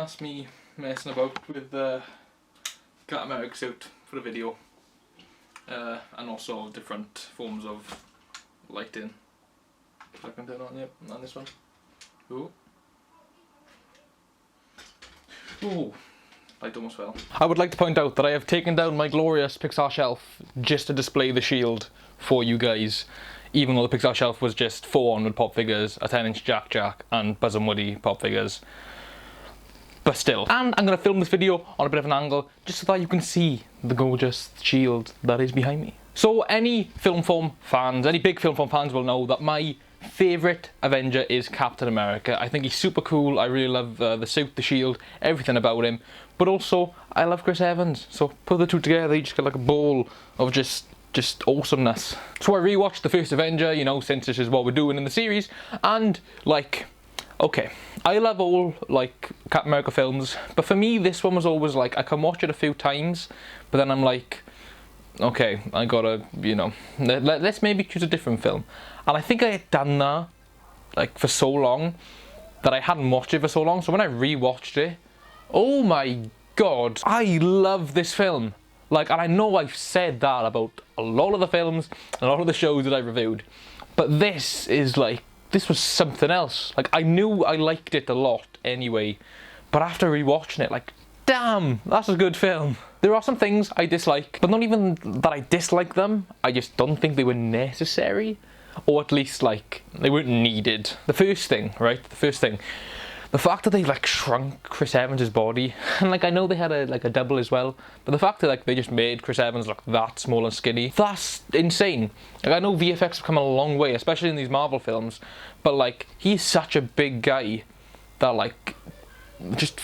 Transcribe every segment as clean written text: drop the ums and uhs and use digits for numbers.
that's me messing about with the Captain America suit for the video. And also different forms of lighting. I can turn on, yep, on this one. Ooh. Ooh. Light almost fell. I would like to point out that I have taken down my glorious Pixar shelf just to display the shield for you guys. Even though the Pixar shelf was just 4 Onward pop figures, a 10-inch WatchGrach and Buzz and Woody pop figures. But still. And I'm going to film this video on a bit of an angle just so that you can see the gorgeous shield that is behind me. So any film form fans, any big film form fans will know that my favourite Avenger is Captain America. I think he's super cool. I really love the suit, the shield, everything about him. But also, I love Chris Evans. So put the two together, you just get like a bowl of just awesomeness. So I rewatched the First Avenger, you know, since this is what we're doing in the series. And like, okay, I love all like Captain America films. But for me, this one was always like, I can watch it a few times. But then I'm like, okay, I gotta, you know, let's maybe choose a different film. And I think I had done that like for so long that I hadn't watched it for so long. So when I rewatched it, oh my god, I love this film. Like, and I know I've said that about a lot of the films and a lot of the shows that I reviewed, but this is like, this was something else. Like, I knew I liked it a lot anyway, but after rewatching it, like, damn, that's a good film. There are some things I dislike, but not even that I dislike them, I just don't think they were necessary. Or at least, like, they weren't needed. The first thing, right? The fact that they, like, shrunk Chris Evans' body. And, like, I know they had a double as well. But the fact that, like, they just made Chris Evans look that small and skinny. That's insane. Like, I know VFX have come a long way, especially in these Marvel films. But, like, he's such a big guy that, like, just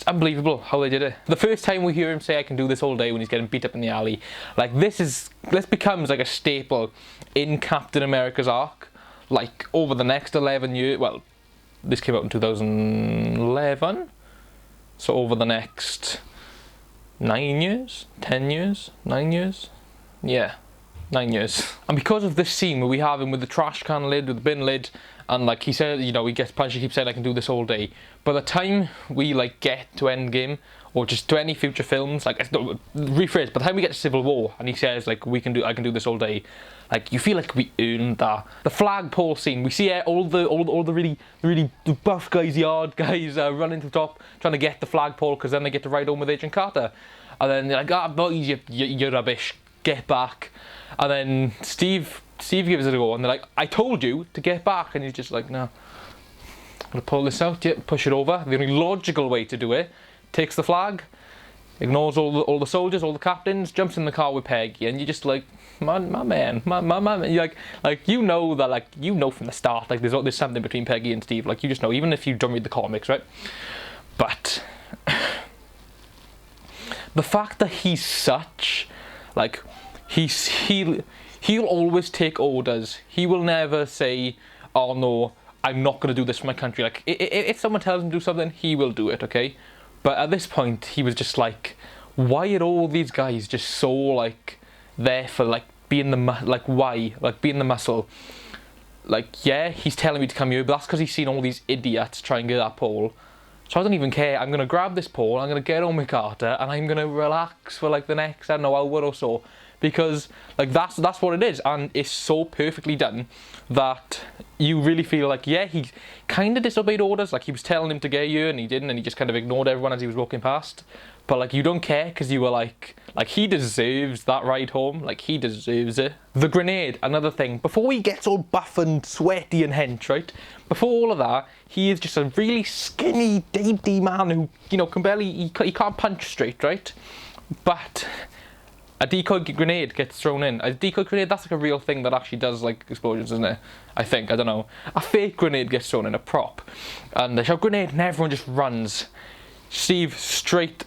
unbelievable how they did it. The first time we hear him say I can do this all day when he's getting beat up in the alley, like this becomes like a staple in Captain America's arc, like over the next 11 years, well, this came out in 2011, so over the next 9 years, 10 years, 9 years, yeah, 9 years. And because of this scene where we have him with the trash can lid, with the bin lid, and like he said, you know, he gets punched, he keeps saying I can do this all day. By the time we like get to Endgame, or just to any future films, like, rephrase, by the time we get to Civil War, and he says like I can do this all day, like you feel like we earned that. The flagpole scene, we see all the really buff guys, yard guys running to the top, trying to get the flagpole, because then they get to ride home with Agent Carter. And then they're like, ah, boys, you're rubbish, get back. And then Steve gives it a go, and they're like, I told you to get back, and he's just like, no, I'm gonna pull this out, yeah, push it over. The only logical way to do it, takes the flag, ignores all the soldiers, all the captains, jumps in the car with Peggy, and you're just like, my man, you're like you know that, like, you know from the start, like there's something between Peggy and Steve, like you just know, even if you don't read the comics, right? But the fact that he's such, like, he'll always take orders. He will never say, oh no, I'm not going to do this for my country. Like, if someone tells him to do something, he will do it, okay? But at this point, he was just like, why are all these guys just so, like, there for, like, being the, why? Like, being the muscle. Like, yeah, he's telling me to come here, but that's because he's seen all these idiots try and get that pole. So I don't even care. I'm going to grab this pole, I'm going to get on with Carter, and I'm going to relax for, like, the next, I don't know, hour or so. Because, like, that's what it is, and it's so perfectly done that you really feel like, yeah, he kind of disobeyed orders, like he was telling him to get you and he didn't, and he just kind of ignored everyone as he was walking past. But, like, you don't care because you were like he deserves that ride home, like he deserves it. The grenade, another thing. Before he gets all buff and sweaty and hench, right? Before all of that, he is just a really skinny, dainty man who, you know, can barely, he can't punch straight, right? But a decoy grenade gets thrown in. A decoy grenade, that's like a real thing that actually does, like, explosions, isn't it? I think, I don't know. A fake grenade gets thrown in, a prop. And they shout grenade and everyone just runs. Steve straight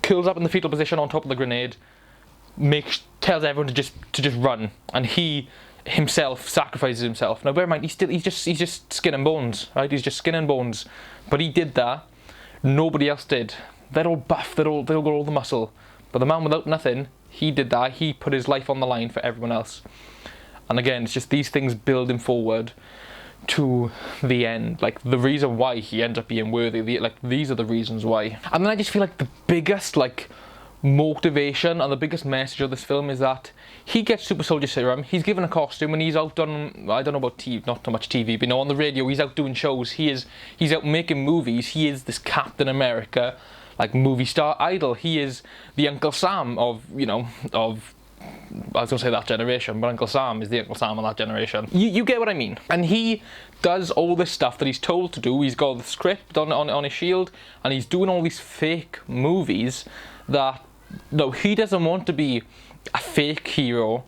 curls up in the fetal position on top of the grenade, tells everyone to just run, and he himself sacrifices himself. Now bear in mind, he's just skin and bones, right? He's just skin and bones. But he did that. Nobody else did. They're all buff, they all got all the muscle. But the man without nothing, he did that. He put his life on the line for everyone else. And again, it's just these things building forward to the end. Like, the reason why he ends up being worthy, these are the reasons why. And then I just feel like the biggest, like, motivation and the biggest message of this film is that he gets super soldier serum, he's given a costume, and he's out on, I don't know about TV, not too much TV, but you know, on the radio, he's out doing shows, he's out making movies, he is this Captain America, like, movie star idol, he is the Uncle Sam of, you know, of, I was going to say that generation, but Uncle Sam is the Uncle Sam of that generation. You get what I mean. And he does all this stuff that he's told to do. He's got the script on his shield, and he's doing all these fake movies that, no, he doesn't want to be a fake hero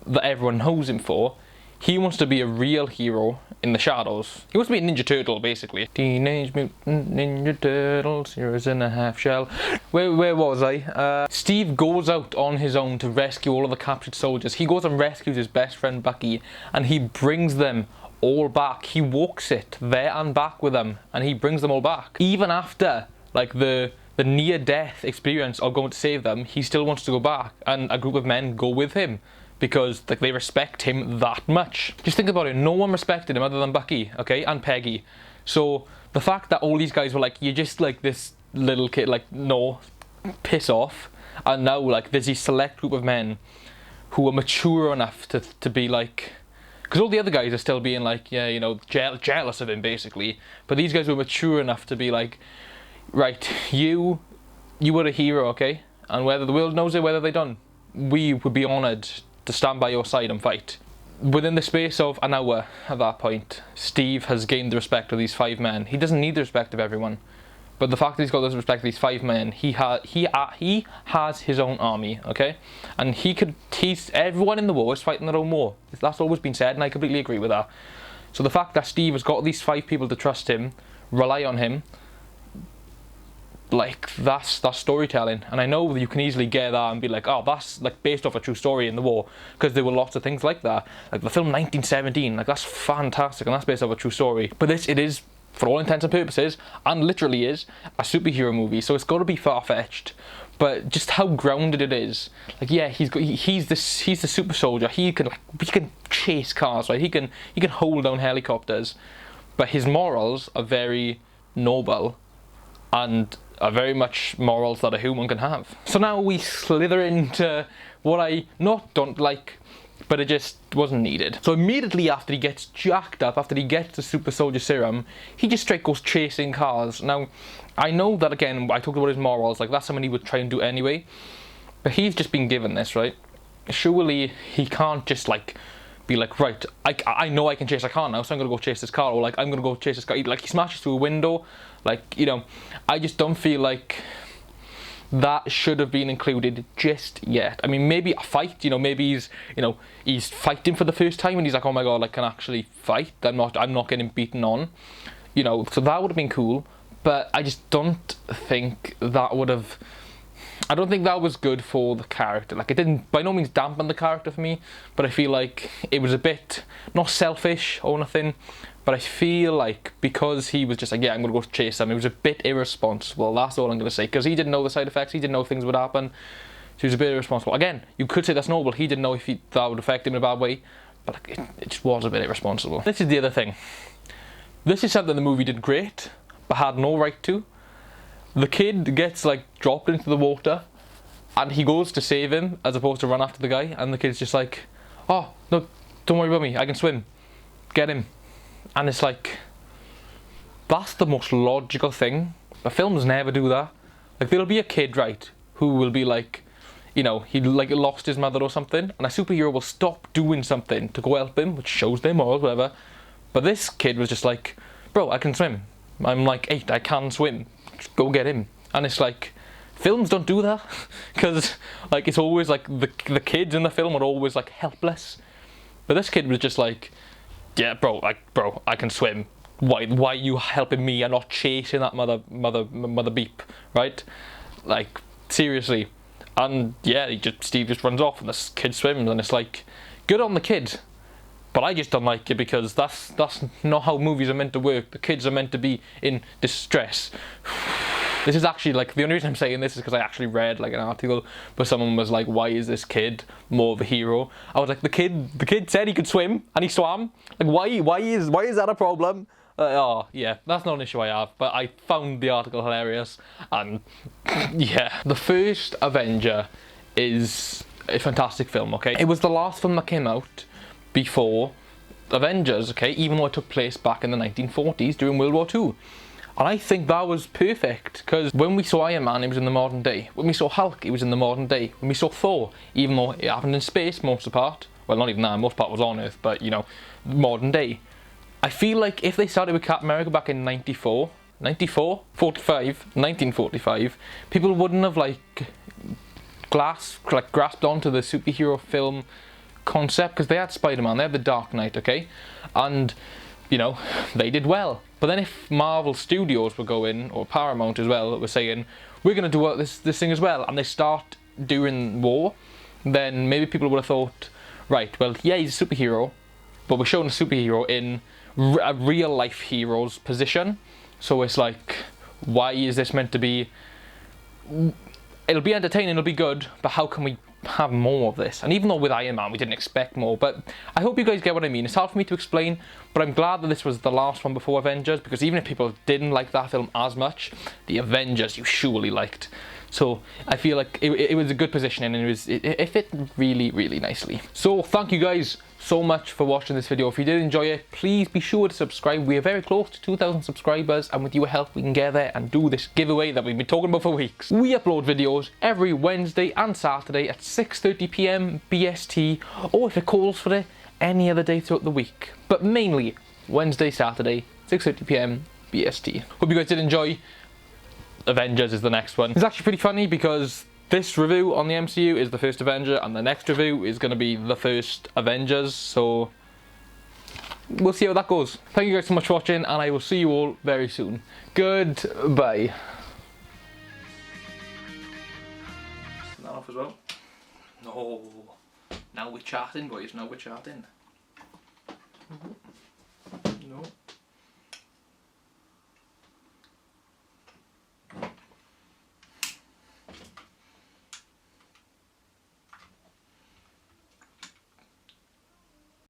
that everyone knows him for. He wants to be a real hero in the shadows. He wants to be a Ninja Turtle, basically. Teenage Mutant Ninja Turtles, heroes in a half shell. Where was I? Steve goes out on his own to rescue all of the captured soldiers. He goes and rescues his best friend Bucky, and he brings them all back. He walks it there and back with them, and he brings them all back. Even after, like, the near-death experience of going to save them, he still wants to go back, and a group of men go with him because, like, they respect him that much. Just think about it, no one respected him other than Bucky, okay, and Peggy. So the fact that all these guys were like, you're just like this little kid, like, no, piss off, and now, like, there's this select group of men who are mature enough to be like, because all the other guys are still being like, yeah, you know, jealous of him, basically, but these guys were mature enough to be like, right, you were a hero, okay? And whether the world knows it, whether they don't, we would be honoured to stand by your side and fight. Within the space of an hour at that point, Steve has gained the respect of these 5 men. He doesn't need the respect of everyone, but the fact that he's got the respect of these 5 men, he has his own army, okay? And everyone in the war is fighting their own war. That's always been said, and I completely agree with that. So the fact that Steve has got these 5 people to trust him, rely on him, like, that's storytelling. And I know that you can easily get that and be like, oh, that's like based off a true story in the war, because there were lots of things like that, like the film 1917, like, that's fantastic and that's based off a true story. But this, it is, for all intents and purposes, and literally is, a superhero movie, so it's got to be far-fetched. But just how grounded it is, like, yeah, he's the super soldier. He can chase cars, right? He can hold down helicopters, but his morals are very noble and are very much morals that a human can have. So now we slither into what I don't like, but it just wasn't needed. So immediately after he gets jacked up, after he gets the super soldier serum, he just straight goes chasing cars. Now, I know that, again, I talked about his morals, like, that's something he would try and do anyway, but he's just been given this, right? Surely he can't just, like, be like, right, I know I can chase a car now, so I'm gonna go chase this car, or like, I'm gonna go chase this car. Like, he smashes through a window, like, you know, I just don't feel like that should have been included just yet. I mean, maybe a fight, you know, maybe he's fighting for the first time and he's like, oh my god, I can actually fight, I'm not getting beaten on, you know, so that would have been cool. But I just don't think that would have, I don't think that was good for the character. Like, it didn't by no means dampen the character for me, but I feel like it was a bit, not selfish or nothing, but I feel like because he was just like, yeah, I'm going to go chase them, it was a bit irresponsible, that's all I'm going to say, because he didn't know the side effects, he didn't know things would happen, so he was a bit irresponsible. Again, you could say that's noble, he didn't know if that would affect him in a bad way, but like, it just was a bit irresponsible. This is the other thing. This is something the movie did great, but had no right to. The kid gets, like, dropped into the water, and he goes to save him as opposed to run after the guy, and the kid's just like, oh, no, don't worry about me, I can swim, get him. And it's like, that's the most logical thing, but films never do that. Like, there'll be a kid, right, who will be like, you know, he like lost his mother or something, and a superhero will stop doing something to go help him, which shows them morals, whatever. But this kid was just like, bro, I can swim, I'm like 8, I can swim, just go get him. And it's like, films don't do that, because like, it's always like the kids in the film are always like helpless, but this kid was just like, yeah, bro, I can swim, why are you helping me and not chasing that mother beep, right? Like, seriously. And yeah, Steve just runs off and this kid swims, and it's like, good on the kid, but I just don't like it, because that's not how movies are meant to work. The kids are meant to be in distress. This is actually, like, the only reason I'm saying this is because I actually read, like, an article where someone was like, why is this kid more of a hero? I was like, the kid said he could swim, and he swam. Like, why is that a problem? Oh, yeah, that's not an issue I have, but I found the article hilarious, and yeah. The First Avenger is a fantastic film, okay? It was the last film that came out before Avengers, okay? Even though it took place back in the 1940s during World War II. And I think that was perfect, because when we saw Iron Man, it was in the modern day. When we saw Hulk, it was in the modern day. When we saw Thor, even though it happened in space most of the part, well, not even that, most part was on Earth, but, you know, modern day. I feel like if they started with Captain America back in 1945, people wouldn't have, like, grasped onto the superhero film concept, because they had Spider-Man, they had the Dark Knight, okay? And, you know, they did well. But then if Marvel Studios were going, or Paramount as well, were saying, we're going to do this thing as well, and they start during war, then maybe people would have thought, right, well, yeah, he's a superhero, but we're showing a superhero in a real life hero's position. So it's like, why is this meant to be... It'll be entertaining, it'll be good, but how can we have more of this? And even though with Iron Man we didn't expect more, but I hope you guys get what I mean. It's hard for me to explain, but I'm glad that this was the last one before Avengers, because even if people didn't like that film as much, the Avengers you surely liked. So I feel like it was a good positioning, and it fit really, really nicely. So thank you guys so much for watching this video. If you did enjoy it, please be sure to subscribe. We are very close to 2,000 subscribers, and with your help we can get there and do this giveaway that we've been talking about for weeks. We upload videos every Wednesday and Saturday at 6:30 PM BST, or if it calls for it, any other day throughout the week. But mainly Wednesday, Saturday, 6:30 PM BST. Hope you guys did enjoy. Avengers is the next one. It's actually pretty funny because this review on the MCU is the First Avenger, and the next review is going to be the First Avengers, so we'll see how that goes. Thank you guys so much for watching, and I will see you all very soon. Goodbye. Turn that off as well. No, now we're chatting, boys, now we're chatting.